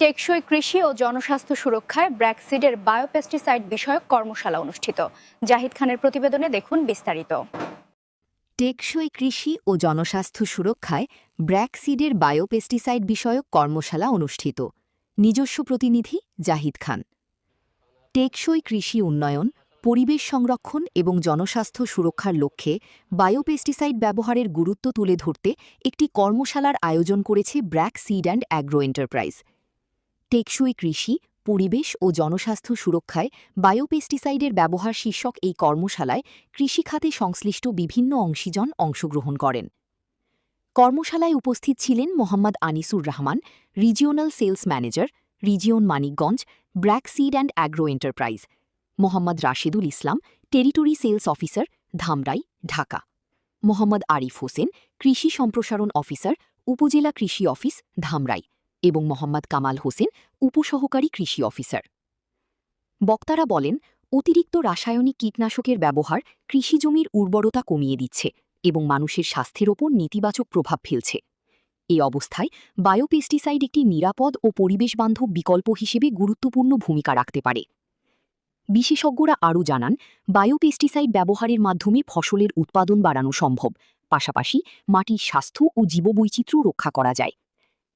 টেকসই কৃষি ও জনস্বাস্থ্য সুরক্ষায় ব্র্যাকসিডের বায়োপেস্টিসাইড বিষয়ক কর্মশালা অনুষ্ঠিত। জাহিদ খানের প্রতিবেদনে দেখুন বিস্তারিত। টেকসই কৃষি ও জনস্বাস্থ্য সুরক্ষায় ব্র্যাকসিডের বায়োপেস্টিসাইড বিষয়ক কর্মশালা অনুষ্ঠিত। নিজস্ব প্রতিনিধি জাহিদ খান। টেকসই কৃষি উন্নয়ন, পরিবেশ সংরক্ষণ এবং জনস্বাস্থ্য সুরক্ষার লক্ষ্যে বায়োপেস্টিসাইড ব্যবহারের গুরুত্ব তুলে ধরতে একটি কর্মশালার আয়োজন করেছে ব্র্যাকসিড অ্যান্ড অ্যাগ্রো এন্টারপ্রাইজ। টেকসই কৃষি, পরিবেশ ও জনস্বাস্থ্য সুরক্ষায় বায়োপেস্টিসাইডের ব্যবহার শীর্ষক এই কর্মশালায় কৃষিখাতে সংশ্লিষ্ট বিভিন্ন অংশীজন অংশগ্রহণ করেন। কর্মশালায় উপস্থিত ছিলেন Mohammad Anisur Rahman, regional sales manager, region Manikganj, BRAC seed and agro enterprise; Mohammad Rashedul Islam, territory sales officer, Dhamrai, Dhaka; Mohammad Arif Hossain, কৃষি সম্প্রসারণ অফিসার, উপজেলা কৃষি অফিস, ধামরাই; এবং মোহাম্মদ কামাল হোসেন, উপসহকারী কৃষি অফিসার। বক্তারা বলেন, অতিরিক্ত রাসায়নিক কীটনাশকের ব্যবহার কৃষিজমির উর্বরতা কমিয়ে দিচ্ছে এবং মানুষের স্বাস্থ্যের ওপর নেতিবাচক প্রভাব ফেলছে। এই অবস্থায় বায়োপেস্টিসাইড একটি নিরাপদ ও পরিবেশবান্ধব বিকল্প হিসেবে গুরুত্বপূর্ণ ভূমিকা রাখতে পারে। বিশেষজ্ঞরা আরও জানান, বায়োপেস্টিসাইড ব্যবহারের মাধ্যমে ফসলের উৎপাদন বাড়ানো সম্ভব, পাশাপাশি মাটির স্বাস্থ্য ও জীববৈচিত্র্য রক্ষা করা যায়।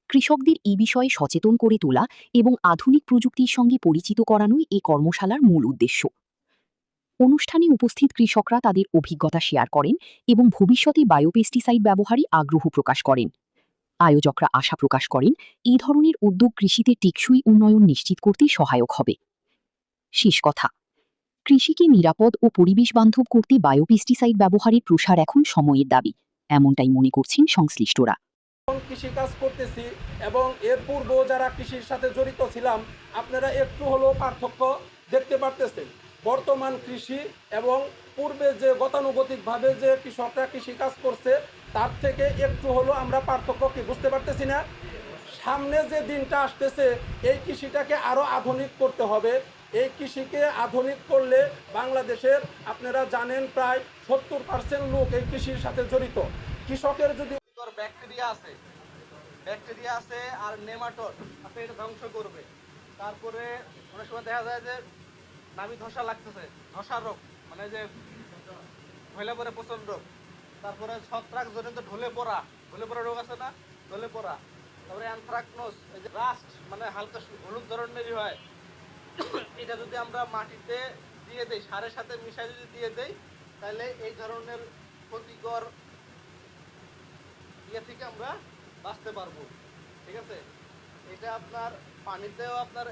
কৃষকদের এই বিষয়ে সচেতন করে তোলা এবং আধুনিক প্রযুক্তির সঙ্গে পরিচিত করানোই এই কর্মশালার মূল উদ্দেশ্য। অনুষ্ঠানে উপস্থিত কৃষকরা তাদের অভিজ্ঞতা শেয়ার করেন এবং ভবিষ্যতে বায়োপেস্টিসাইড ব্যবহারে আগ্রহ প্রকাশ করেন। আয়োজকরা আশা প্রকাশ করেন, এই ধরনের উদ্যোগ কৃষিতে টেকসই উন্নয়ন নিশ্চিত করতে সহায়ক হবে। শেষ কথা, কৃষিকে নিরাপদ ও পরিবেশবান্ধব করতে বায়োপেস্টিসাইড ব্যবহারের প্রসার এখন সময়ের দাবি, এমনটাই মনে করছেন সংশ্লিষ্টরা। কৃষিকাজ করতেছি এবং এর পূর্বেও যারা কৃষির সাথে জড়িত ছিলাম, আপনারা একটু হলেও পার্থক্য দেখতে পারতেছেন। বর্তমান কৃষি এবং পূর্বে যে গতানুগতিকভাবে যে কৃষকরা কৃষিকাজ করছে তার থেকে একটু হলেও আমরা পার্থক্য কি বুঝতে পারতেছি না? সামনে যে দিনটা আসতেছে, এই কৃষিটাকে আরও আধুনিক করতে হবে। এই কৃষিকে আধুনিক করলে বাংলাদেশের আপনারা জানেন প্রায় 70% লোক এই কৃষির সাথে জড়িত। কৃষকের যদি ব্যাকটেরিয়া আছে আর নেমাটোড আপনি এটা ধ্বংস করবে। তারপরে অনেক সময় দেখা যায় যে নামি ধসা লাগতেছে, ধসার রোগ মানে যে ঢলে পড়ে প্রচন্ড রোগ। তারপরে ছত্রাক জনিত ঢলে পড়া রোগ আছে না, ঢলে পড়া। তারপরে অ্যানথ্রাকনোস, এই যে রাস্ট মানে হালকা হলুদ ধরনেরই হয়। এটা যদি আমরা মাটিতে দিয়ে দেই, সারের সাথে মিশাই যদি দিয়ে দেই, তাহলে এই ধরনের ক্ষতিকর ইয়ে থেকে আমরা বাঁচতে পারবো। ঠিক আছে, এটা আপনার পানিতেও আপনার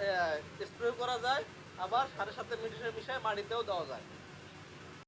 স্প্রে করা যায়, আবার সারের সাথে মিশায় মাটিতেও দেওয়া যায়।